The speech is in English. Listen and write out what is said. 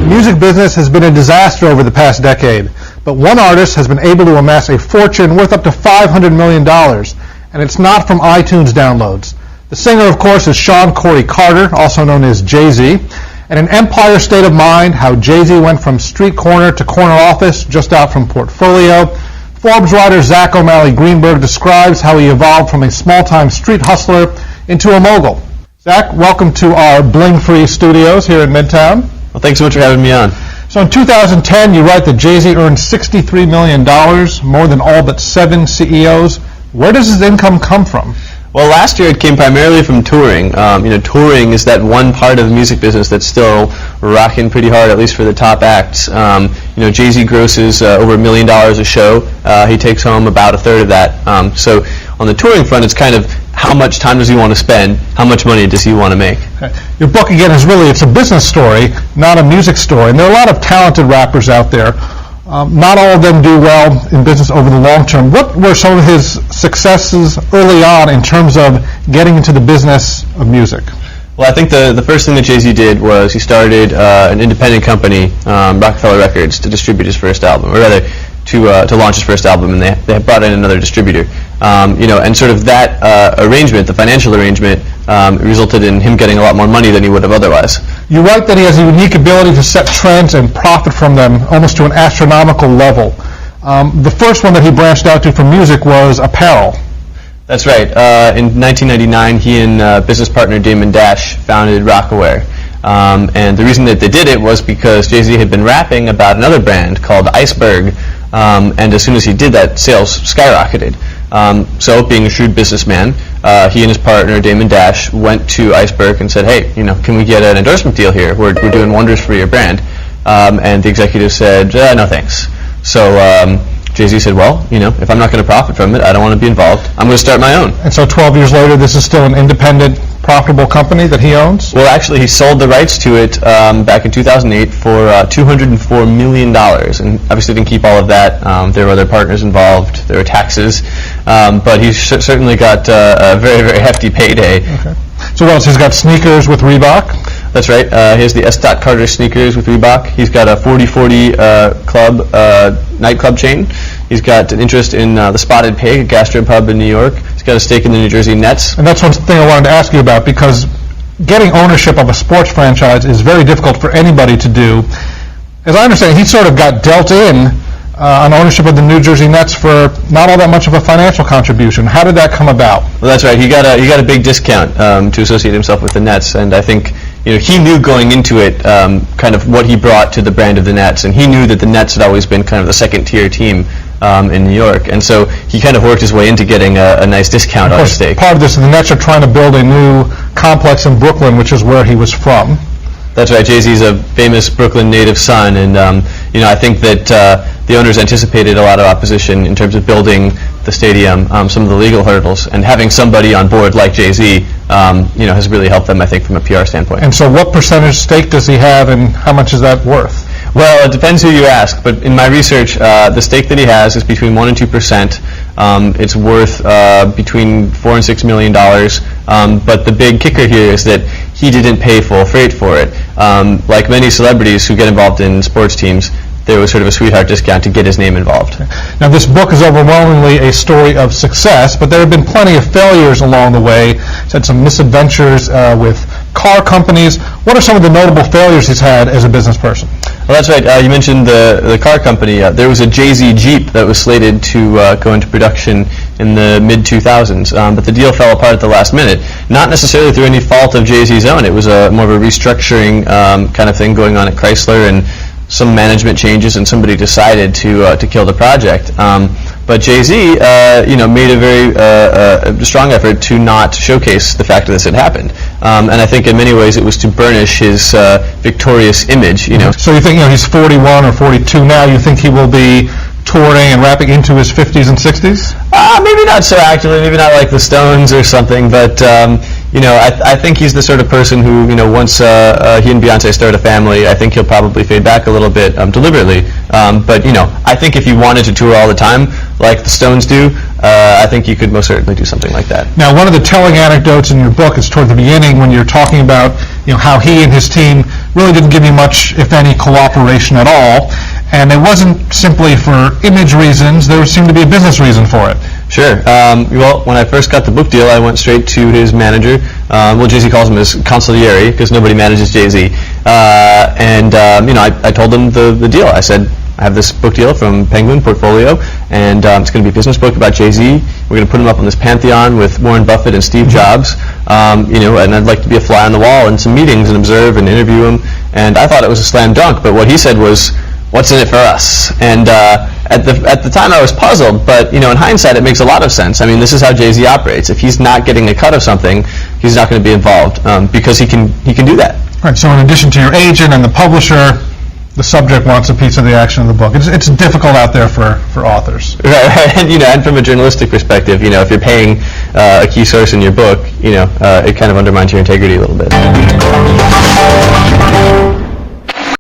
The music business has been a disaster over the past decade, but one artist has been able to amass a fortune worth up to $500 million, and it's not from iTunes downloads. The singer, of course, is Shawn Corey Carter, also known as Jay-Z, and in Empire State of Mind, how Jay-Z went from street corner to corner office just out from Portfolio, Forbes writer Zach O'Malley Greenberg describes how he evolved from a small-time street hustler into a mogul. Zach, welcome to our bling-free studios here in Midtown. Well, thanks so much for having me on. So in 2010, you write that Jay-Z earned $63 million, more than all but 7 CEOs. Where does his income come from? Well, last year it came primarily from touring. Touring is that one part of the music business that's still rocking pretty hard, at least for the top acts. Jay-Z grosses over $1 million a show. He takes home about a third of that. So on the touring front, it's kind of how much time does he want to spend? How much money does he want to make? Okay. Your book, again, it's a business story, not a music story. And there are a lot of talented rappers out there. Not all of them do well in business over the long term. What were some of his successes early on in terms of getting into the business of music? Well, I think the first thing that Jay-Z did was he started an independent company, Rockefeller Records, to distribute his first album, or rather to launch his first album, and they brought in another distributor. And sort of that arrangement, the financial arrangement, resulted in him getting a lot more money than he would have otherwise. You write that he has a unique ability to set trends and profit from them almost to an astronomical level. The first one that he branched out to for music was apparel. That's right. In 1999, he and business partner Damon Dash founded Rocawear. And the reason that they did it was because Jay-Z had been rapping about another brand called Iceberg, and as soon as he did that, sales skyrocketed. So being a shrewd businessman, he and his partner Damon Dash went to Iceberg and said, hey, can we get an endorsement deal here? We're doing wonders for your brand. And the executive said, no thanks. So Jay-Z said, well, if I'm not going to profit from it, I don't want to be involved. I'm going to start my own. And so 12 years later, this is still an independent, profitable company that he owns? Well, actually, he sold the rights to it back in 2008 for $204 million. And obviously didn't keep all of that. There were other partners involved. There were taxes. But he certainly got a very, very hefty payday. Okay. So what else? He's got sneakers with Reebok? That's right. He has the S. Carter sneakers with Reebok. He's got a 40/40 nightclub chain. He's got an interest in the Spotted Pig, a gastropub in New York. He's got a stake in the New Jersey Nets. And that's one thing I wanted to ask you about, because getting ownership of a sports franchise is very difficult for anybody to do. As I understand, he sort of got dealt in on ownership of the New Jersey Nets for not all that much of a financial contribution. How did that come about? Well, that's right. He got a big discount to associate himself with the Nets, and I think he knew going into it kind of what he brought to the brand of the Nets, and he knew that the Nets had always been kind of the second-tier team in New York, and so he kind of worked his way into getting a nice discount on his stake. Part of this, the Nets are trying to build a new complex in Brooklyn, which is where he was from. That's right. Jay-Z's a famous Brooklyn native son, and I think that the owners anticipated a lot of opposition in terms of building the stadium, some of the legal hurdles, and having somebody on board like Jay-Z, has really helped them, I think, from a PR standpoint. And so, what percentage stake does he have, and how much is that worth? Well, it depends who you ask, but in my research, the stake that he has is between 1% and 2%. It's worth between $4 and $6 million. But the big kicker here is that he didn't pay full freight for it. Like many celebrities who get involved in sports teams, there was sort of a sweetheart discount to get his name involved. Now, this book is overwhelmingly a story of success, but there have been plenty of failures along the way. He's had some misadventures with car companies. What are some of the notable failures he's had as a business person? Well, that's right. You mentioned the car company. There was a Jay-Z Jeep that was slated to go into production in the mid-2000s, but the deal fell apart at the last minute. Not necessarily through any fault of Jay-Z's own. It was more of a restructuring kind of thing going on at Chrysler, and some management changes, and somebody decided to kill the project. But Jay-Z, made a very strong effort to not showcase the fact that this had happened. And I think in many ways it was to burnish his victorious image. So you think he's 41 or 42 now? You think he will be touring and rapping into his 50s and 60s? Maybe not so actively, maybe not like the Stones or something, but I think he's the sort of person who, once he and Beyonce start a family, I think he'll probably fade back a little bit deliberately. But I think if you wanted to tour all the time, like the Stones do, I think you could most certainly do something like that. Now, one of the telling anecdotes in your book is toward the beginning when you're talking about how he and his team really didn't give you much, if any, cooperation at all. And it wasn't simply for image reasons. There seemed to be a business reason for it. Sure. Well, when I first got the book deal, I went straight to his manager. Jay-Z calls him his consigliere because nobody manages Jay-Z. I told him the deal. I said, I have this book deal from Penguin Portfolio, and it's going to be a business book about Jay-Z. We're going to put him up on this pantheon with Warren Buffett and Steve Jobs. And I'd like to be a fly on the wall in some meetings and observe and interview him. And I thought it was a slam dunk, but what he said was, what's in it for us? And at the time I was puzzled, but in hindsight it makes a lot of sense. I mean, this is how Jay-Z operates. If he's not getting a cut of something, he's not going to be involved because he can do that. Right. So in addition to your agent and the publisher, the subject wants a piece of the action of the book. It's difficult out there for authors. Right. And from a journalistic perspective, if you're paying a key source in your book, it kind of undermines your integrity a little bit.